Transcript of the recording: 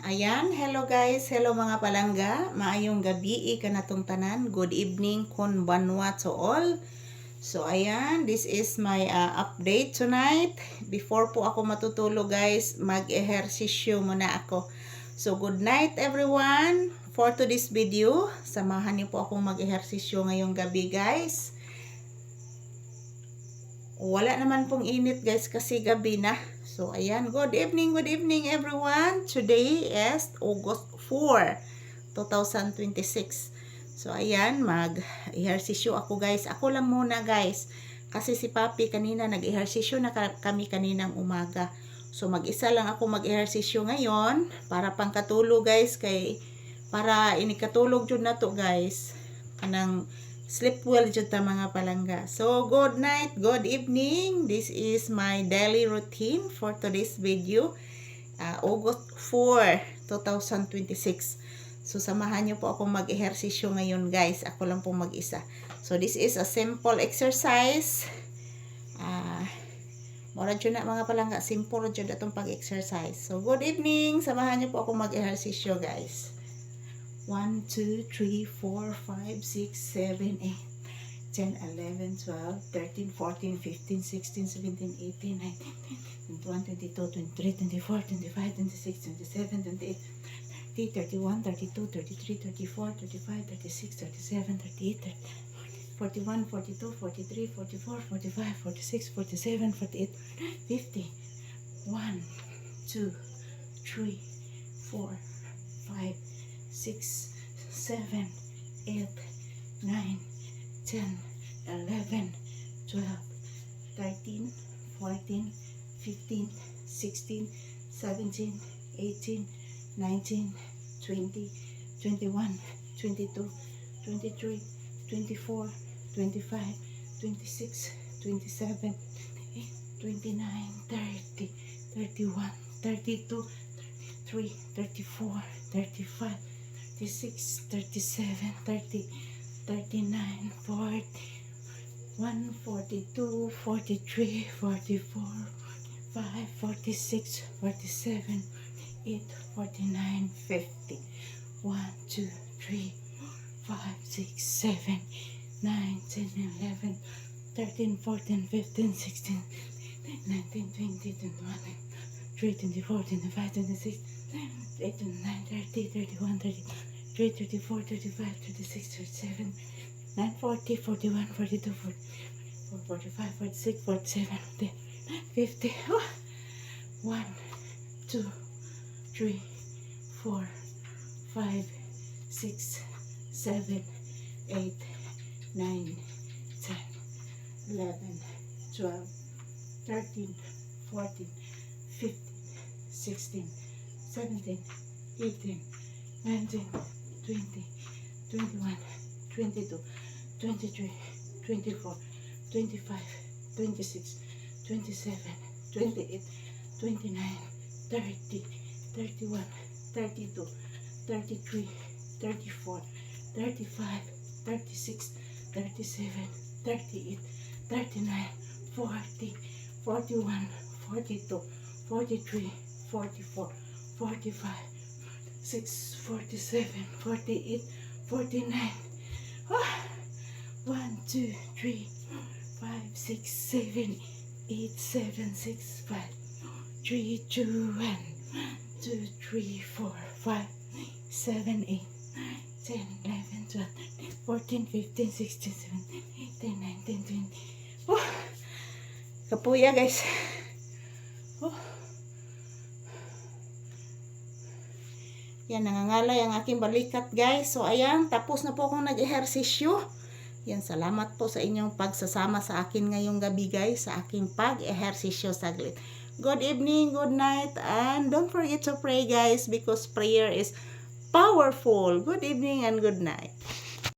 Ayan, hello guys, hello mga palangga. Maayong gabi kanatong tanan. Good evening kon banwa to all. So ayan, this is my update tonight. Before po ako matutulog guys, mag-ehersisyo muna ako. So good night everyone. For today's video, samahan niyo po akong mag-ehersisyo ngayong gabi guys. Wala naman pong init guys kasi gabi na. So ayan, good evening everyone. Today is August 4, 2026. So ayan, mag-ehersisyo ako guys. Ako lang muna guys. Kasi si Papi kanina nag-ehersisyo na kami kaninang umaga. So mag-isa lang ako mag-ehersisyo ngayon para pangkatulog guys para inikatulog jud na to guys. Kanang sleep well jud ta mga palangga. So good night, good evening. This is my daily routine for today's video. August 4, 2026. So samahan niyo po akong mag-ehersisyo ngayon guys. Ako lang pong mag-isa. So this is a simple exercise. Mura jud na mga palangga, simple jud atong pag-exercise. So good evening. Samahan niyo po akong mag-ehersisyo guys. 1, 2, 3, 4, 5, 6, 7, 8, 10, 11, 12, 13, 14, 15, 16, 17, 18, 19, 20, 21, 22, 23, 24, 25, 26, 27, 28, 30, 31, 32, 33, 34, 35, 36, 37, 38, 41, 42, 43, 44, 45, 46, 47, 48, 50, 1, 2, 3, 4, 5, 6, 7, 8, 9, 10, 11, 12, 13, 14, 15, 16, 17, 18, 19, 20, 21, 22, 23, 24, 25, 26, 27, 29, 30, 31, 32, 33, 34, 35, 36, 37, 30, 39, 40, 41, 42, 43, 44, 45, 46, 47, 48, 49, 50. 1, 2, 3, 5, 6, 7, 9, 10, 11, 13, 14, 15, 16, 19, 20, 21, 23, 24, 25, 26, 28, 29, 30, 31, 33, 34, 35, 36, 37, 9, 40, 41, 42, 44, 45, 46, 47, 50. 1, 2, 3, 4, 5, 6, 7, 8, 9, 10, 11, 12, 13, 14, 15, 16, 17, 18, 19, 20, 21, 22, 23, 24, 25, 26, 27, 28, 29, 30, 31, 32, 33, 34, 35, 36, 37, 38, 39, 40, 41, 42, 43, 44, 45, 46, 47, 48, 49. 1, 2, 3, 5, 6, 7, 8, 7, 6, 5, 3, 2, 1, 2, 3, 4, 5, 7, 8, 10, 11, 12, 14, 15, 16, 17, 18, 19, 20. Kapuya guys. Yan, nangangalay ang aking balikat guys. So ayan, tapos na po akong nag-ehersisyo. Yan, salamat po sa inyong pagsasama sa akin ngayong gabi guys, sa aking pag-ehersisyo saglit. Good evening, good night, and don't forget to pray guys because prayer is powerful. Good evening and good night.